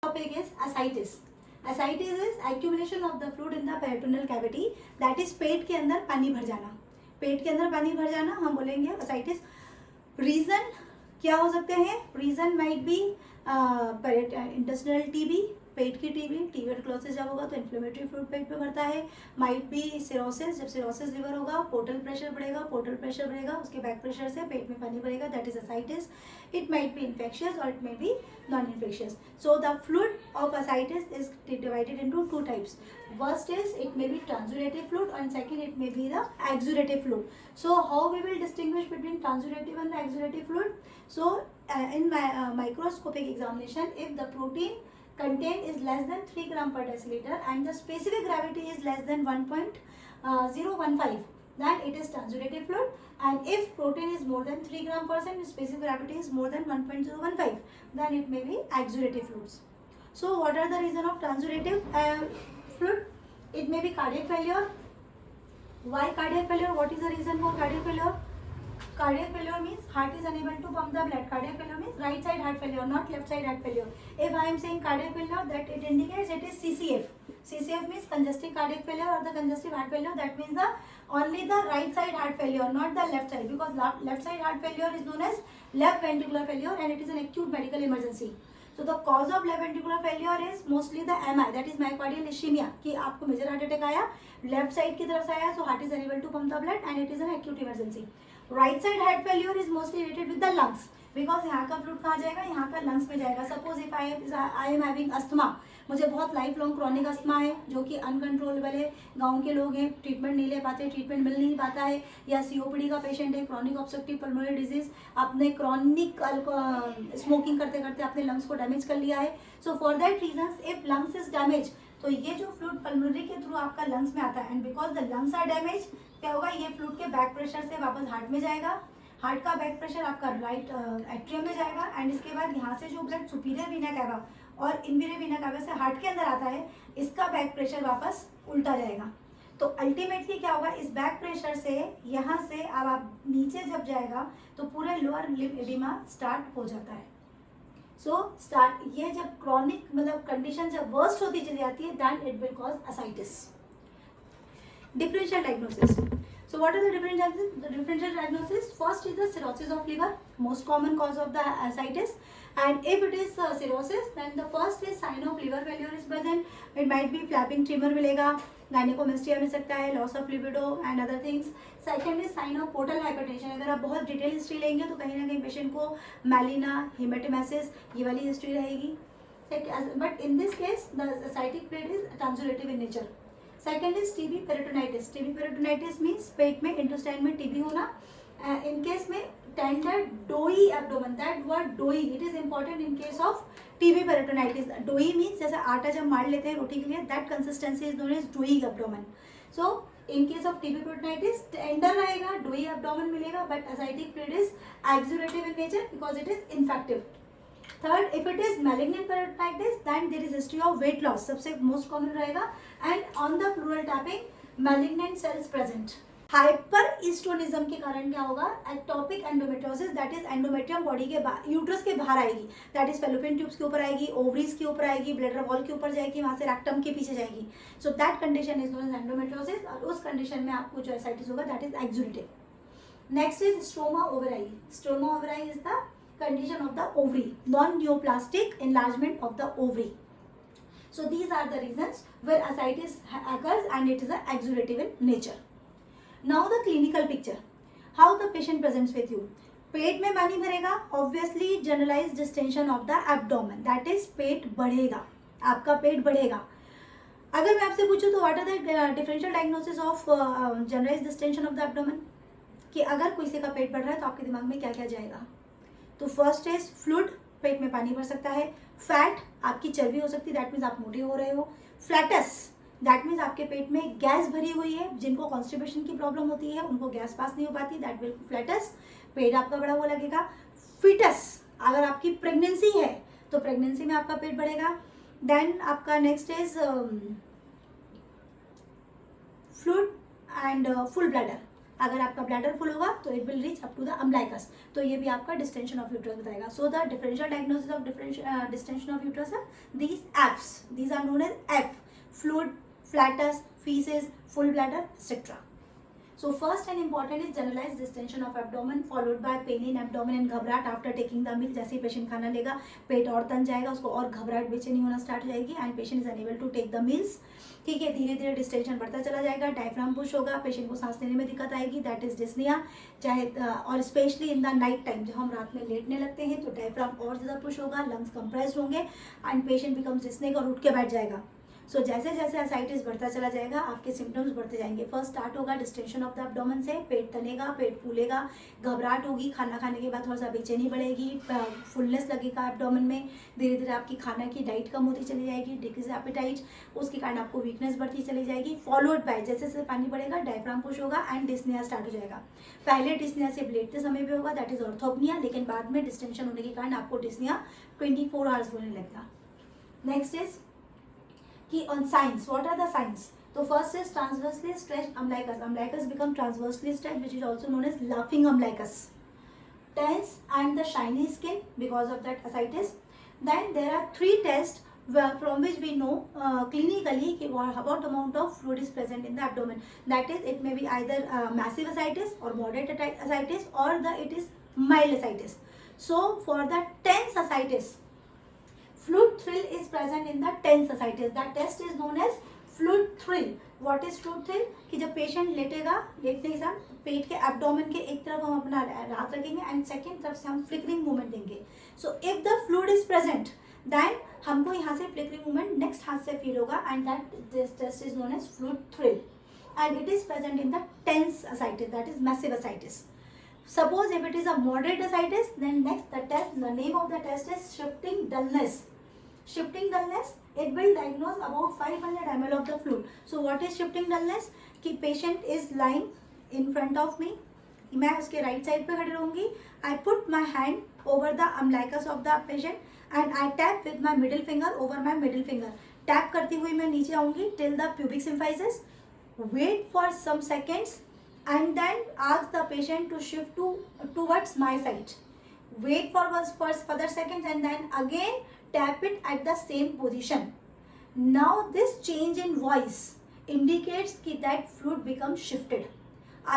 topic is ascites. Ascites is accumulation of the fluid in the peritoneal cavity, that is पेट के अंदर पानी भर जाना. पेट के अंदर पानी भर जाना हम बोलेंगे ascites. रीजन क्या हो सकते हैं? Reason might be intestinal TB, पेट की टीबी, ट्यूबरक्लोसिस जब होगा तो इन्फ्लेमेटरी फ्लूइड पेट में भरता है. माइट बी सिरोसिस, जब सिरोसिस लिवर होगा पोर्टल प्रेशर बढ़ेगा, पोर्टल प्रेशर बढ़ेगा, उसके बैक प्रेशर से पेट में पानी भरेगा, that is ascites. It might be infectious और it may be non infectious. So the fluid of ascites is divided into two types. First is it may be transurative fluid and second it may be the exudative fluid. So how we will distinguish between transurative and the exudative fluid? So in microscopic examination, if the protein content is less than 3 gram per deciliter and the specific gravity is less than 1.015, then it is transurative fluid. And if protein is more than 3 gram per cent, specific gravity is more than 1.015, then it may be exudative fluids. So what are the reason of transurative fluid? It may be cardiac failure. Why cardiac failure? What is the reason for cardiac failure? Cardiac failure means heart is unable to pump the blood. Cardiac failure means right side heart failure, not left side heart failure. If I am saying cardiac failure, that it indicates it is CCF. CCF means congestive cardiac failure or the congestive heart failure. That means only the right side heart failure, not the left side, because left side heart failure is known as left ventricular failure and it is an acute medical emergency. So the cause of left ventricular failure is mostly the MI, that is myocardial ischemia, कि आपको major heart attack आया, left side की तरफ से आया, so heart is unable to pump the blood and it is an acute emergency. Right side heart failure is mostly related with the lungs, because यहाँ का fluid कहाँ जाएगा? यहाँ का लंग्स में जाएगा. Suppose if I am having asthma, मुझे बहुत लाइफ लॉन्ग क्रॉनिक अस्थमा है जो कि अनकंट्रोलेबल है, गांव के लोग हैं, ट्रीटमेंट नहीं ले पाते, ट्रीटमेंट मिल नहीं पाता है, या सीओपीडी का पेशेंट है, क्रॉनिक ऑब्स्ट्रक्टिव पल्मोनरी डिजीज, आपने क्रॉनिक स्मोकिंग करते करते अपने लंग्स को डैमेज कर लिया है. So for that reason if lungs is damage, तो ये जो फ्लूइड पल्मोनरी के थ्रू आपका लंग्स में आता है and because the lungs are damage, क्या होगा? ये फ्लूइड के बैक प्रेशर से वापस हार्ट में जाएगा, हार्ट का बैक प्रेशर आपका राइट एट्रियम में जाएगा एंड इसके बाद यहाँ से जो ब्लड सुपीरियर वीना कैवा और इन्फीरियर वीना कैवा से हार्ट के अंदर आता है, इसका बैक प्रेशर वापस उल्टा जाएगा. तो अल्टीमेटली क्या होगा? इस बैक प्रेशर से यहाँ से अब आप नीचे जब जाएगा तो पूरे लोअर लिम्ब एडिमा स्टार्ट हो जाता है. सो ये जब क्रॉनिक मतलब कंडीशन जब वर्स्ट होती चली जाती है, then it will cause ascites. Differential diagnosis. So what are the differential diagnosis? First is the cirrhosis of liver, most common cause of the ascites. And if it is cirrhosis, then the first is sign of liver failure is present. It might be flapping tremor मिलेगा, gynecomastia मिल सकता है, loss of libido and other things. Second is sign of portal hypertension. अगर आप बहुत detail history लेंगे तो कहीं ना कहीं पेशेंट को मेलिना, हेमेटोमेसिस ये वाली हिस्ट्री रहेगी. But in this case, the ascitic plate is transurative in nature. Second is TB peritonitis. TB peritonitis means पेट में इंटेस्टाइन में टीबी होना. इन केस में tender doughy abdomen, that word doughy it is important in case of TB peritonitis. Doughy means जैसे आटा जब मार लेते हैं रोटी के लिए, that consistency is known as doughy abdomen. So in case of TB peritonitis tender रहेगा, डोई एब्डोमेन मिलेगा, but ascitic fluid is exudative in nature because it is infective. Third, if it is malignant peritonitis, then there is history of weight loss, सबसे most common रहेगा, and on the pleural tapping, malignant cells present. हाइपरइस्टोनिज्म के कारण क्या होगा? Ectopic endometriosis, that is endometrium body के uterus के बाहर आएगी, दैट इज फेलोपियन ट्यूब्स के ऊपर आएगी, ओवरीज के ऊपर आएगी, ब्लैडर वॉल के ऊपर जाएगी, वहां से रेक्टम के पीछे जाएगी. So that condition is known as endometriosis और उस कंडीशन में आपको जो ascites होगा that is exudative. Next is stroma ovarii. Stroma ovarii is the condition of the ovary, non-neoplastic enlargement of the ovary. So these are the reasons where ascites occurs and it is a exudative in nature. Now the clinical picture, how the patient presents with you. पेट में पानी भरेगा, obviously generalized distension of the abdomen, that is पेट बढ़ेगा, आपका पेट बढ़ेगा. अगर मैं आपसे पूछूं तो what are the differential diagnosis of generalized distension of the abdomen, कि अगर किसी का पेट बढ़ रहा है तो आपके दिमाग में क्या क्या जाएगा? तो फर्स्ट इज फ्लूइड, पेट में पानी भर सकता है. फैट, आपकी चर्बी हो सकती है, दैट मीन्स आप मोटे हो रहे हो. फ्लैटस, दैट मीन्स आपके पेट में गैस भरी हुई है, जिनको कॉन्स्टिपेशन की प्रॉब्लम होती है उनको गैस पास नहीं हो पाती, दैट विल फ्लैटस, पेट आपका बड़ा हुआ लगेगा. फीटस, अगर आपकी प्रेगनेंसी है तो प्रेगनेंसी में आपका पेट बढ़ेगा. देन आपका next is fluid and full bladder. अगर आपका ब्लैडर फुल होगा तो it will reach up to the umbilicus, तो ये भी आपका डिस्टेंशन ऑफ यूट्रस बताएगा. So the differential diagnosis of distension of uterus are these Fs. These are known as F: fluid, flatus, feces, full bladder, etc. So first and important is generalized distension of abdomen followed by pain in abdomen and घबराहट after taking the meal. जैसे ही patient खाना लेगा पेट और तन जाएगा, उसको और घबराहट बेचैनी होना स्टार्ट हो जाएगी and patient is unable to take the meals. ठीक है, धीरे धीरे डिस्टेंशन बढ़ता चला जाएगा, डायफ्राम पुश होगा, पेशेंट को सांस लेने में दिक्कत आएगी, दैट इज डिस्निया. चाहे और specially in the night time जब हम रात में लेटने लगते हैं तो डायफ्राम और ज़्यादा पुश होगा, लंग्स कंप्रेस्ड होंगे एंड पेशेंट बिकम्स डिस्निक और उठ के बैठ जाएगा. सो जैसे जैसे असाइटिस बढ़ता चला जाएगा आपके सिम्टम्स बढ़ते जाएंगे. फर्स्ट स्टार्ट होगा डिस्टेंशन ऑफ द एब्डोमेन से, पेट तनेगा, पेट फूलेगा, घबराहट होगी, खाना खाने के बाद थोड़ा सा बेचैनी बढ़ेगी, फुलनेस लगेगा एब्डोमेन में, धीरे धीरे आपकी खाना की डाइट कम होती चली जाएगी, डिक्रीज एपेटाइट, उसके कारण आपको वीकनेस बढ़ती चली जाएगी. फॉलोड बाय जैसे जैसे पानी बढ़ेगा डायफ्राम पुश होगा एंड डिस्निया स्टार्ट हो जाएगा. पहले डिस्निया सिर्फ लेटते समय भी होगा, दैट इज ऑर्थोपनिया, लेकिन बाद में डिस्टेंशन होने के कारण आपको डिस्निया 24 आवर्स होने लगेगा. नेक्स्ट इज कि on signs, what are the signs? So first is transversely stretched umbilicus. Umbilicus become transversely stretched, which is also known as laughing umbilicus. Tense and the shiny skin because of that ascites. Then there are 3 tests from which we know clinically what amount of fluid is present in the abdomen. That is, it may be either massive ascites or moderate ascites, or it is mild ascites. So for the tense ascites, fluid thrill is present in the tense ascites. That test is known as fluid thrill. What is fluid thrill? कि जब patient लेटेगा, लेटने के साथ पेट के abdomen के एक तरफ हम अपना हाथ रखेंगे एंड सेकेंड तरफ से हम फ्लिकरिंग मूवमेंट देंगे. So if the fluid is present then हमको यहाँ से फ्लिकरिंग मूवमेंट नेक्स्ट हाथ से फील होगा and that this test is known as fluid thrill and it is present in the tense ascites, that is massive ascites. Suppose if it is a moderate ascites, then next the name of the test is shifting dullness. Shifting dullness, it will diagnose about 500 ml of the fluid. So what is shifting dullness? कि patient is lying in front of me, मैं उसके right side पे खड़ी रहूँगी. I put my hand over the umbilicus of the patient and I tap with my middle finger over my middle finger. Tap करती हुई मैं नीचे आऊँगी till the pubic symphysis. Wait for some seconds and then ask the patient to shift towards my side. Wait for further seconds and then again tap it at the same position. Now this change in voice indicates कि that fluid becomes shifted.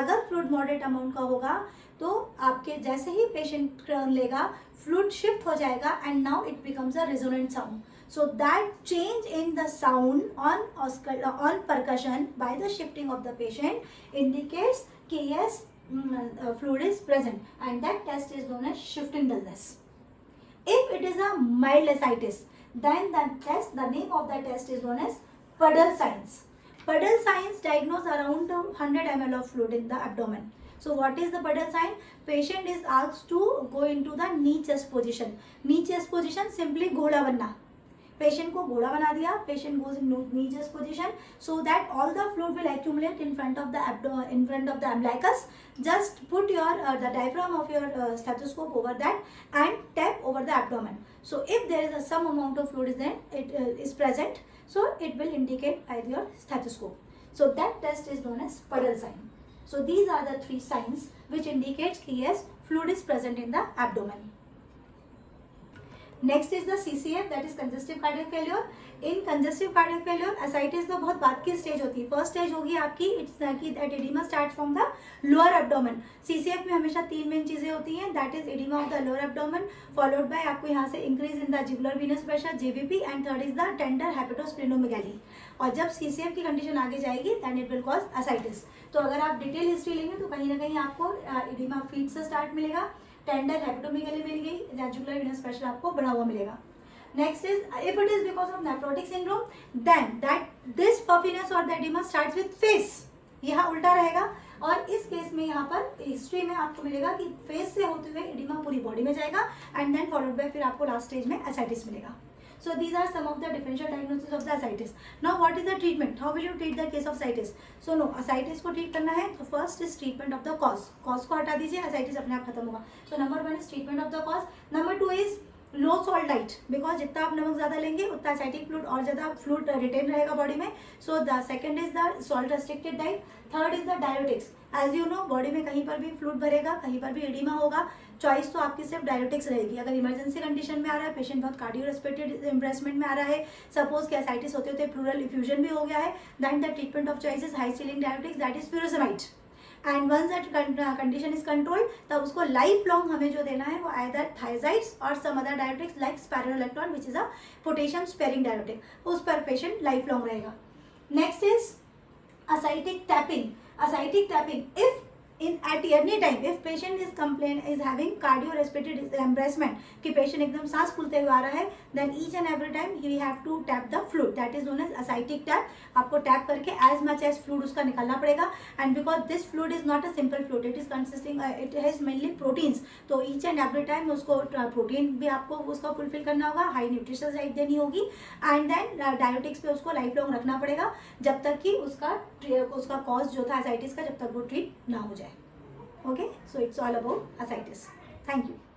अगर fluid moderate amount का होगा तो आपके जैसे ही patient turn लेगा fluid shift हो जाएगा and now it becomes a resonant sound. So that change in the sound on percussion by the shifting of the patient indicates कि yes fluid is present and that test is known as shifting dullness. If it is a mild ascites, then the name of the test is known as puddle signs. Puddle signs diagnose around 100 ml of fluid in the abdomen. So what is the puddle sign? Patient is asked to go into the knee chest position. Knee chest position simply घोड़ा बनना. Patient को घोड़ा बना दिया. Patient goes in knee chest position so that all the fluid will accumulate in front of the umbilicus. Just put the diaphragm of your stethoscope over that and tap over the abdomen. So if there is some amount of fluid is present, so it will indicate by your stethoscope. So that test is known as puddle sign. So these are the 3 signs which indicates yes fluid is present in the abdomen. Next is the CCF, that is congestive cardiac failure. In congestive cardiac failure ascites तो बहुत बाद की stage होती है. First stage होगी आपकी it's की that edema start from the lower abdomen. CCF में हमेशा 3 मेन चीजें होती हैं, that is edema of the lower abdomen followed by आपको यहाँ से increase in the jugular venous pressure JVP and third is the tender hepatosplenomegaly. और जब CCF की कंडीशन आगे जाएगी then it will cause ascites. तो अगर आप डिटेल हिस्ट्री लेंगे तो कहीं ना कहीं आपको एडिमा फीट से स्टार्ट मिलेगा, टेंडर हेपेटोमेगाली मिल गई, जुगुलर वीनस प्रेशर आपको बढ़ा हुआ मिलेगा. Next is if it is because of nephrotic syndrome, then this puffiness or the edema starts with face. यहाँ उल्टा रहेगा और इस केस में यहाँ पर हिस्ट्री में आपको मिलेगा कि फेस से होते हुए एडिमा पूरी बॉडी में जाएगा एंड देन फॉलोड बाय फिर आपको लास्ट स्टेज में ascites मिलेगा. So these are some of the differential diagnosis of the ascites. Now what is the treatment? How will you treat the case of ascites? So no, ascites को treat करना है तो first is treatment of the cause. Cause को हटा दीजिए, ascites अपने आप खत्म होगा. So number 1 is treatment of the cause. Number 2 is low salt diet, because जितना आप नमक ज़्यादा लेंगे उतना एसाइटिक फ्लूइड और ज़्यादा फ्लूइड रिटेन रहेगा बॉडी में. So the second is the salt restricted diet. Third is the diuretics. As you know body में कहीं पर भी फ्लूइड भरेगा, कहीं पर भी एडिमा होगा, चॉइस तो आपकी सिर्फ डायोटिक्स रहेगी. अगर इमरजेंसी कंडीशन में आ रहा है, पेशेंट बहुत कार्डियो रेस्पिरेटरी एम्ब्रेसमेंट में आ रहा है, सपोज कि एसाइटिस होते होते प्लूरल इफ्यूजन भी हो गया है, then the treatment of choice is high ceiling diuretics, that is furosemide. And once that condition is controlled, तब उसको लाइफ लॉन्ग हमें जो देना है वो आइदर थायजाइड्स और some other diuretics like spironolactone which is a potassium sparing diuretic. उस पर पेशेंट लाइफ लॉन्ग रहेगा. Next is ascitic tapping. Ascitic tapping, if at any time if patient is having cardiorespiratory embarrassment कि patient एकदम सांस फूलते हुए आ रहा है, then each and every time we have to tap the fluid, that is known as ascitic tap. आपको tap करके as much as fluid उसका निकालना पड़ेगा. And because this fluid is not a simple fluid, it is consisting it has mainly proteins, तो each and every time उसको protein भी आपको उसका फुलफिल करना होगा, हाई न्यूट्रिशनल डाइट देनी होगी, एंड देन डायोटिक्स पे उसको लाइफ लॉन्ग रखना पड़ेगा जब तक कि उसका कॉज जो था एसाइटिस का जब तक वो ट्रीट ना हो जाए. Okay, so it's all about ascites. Thank you.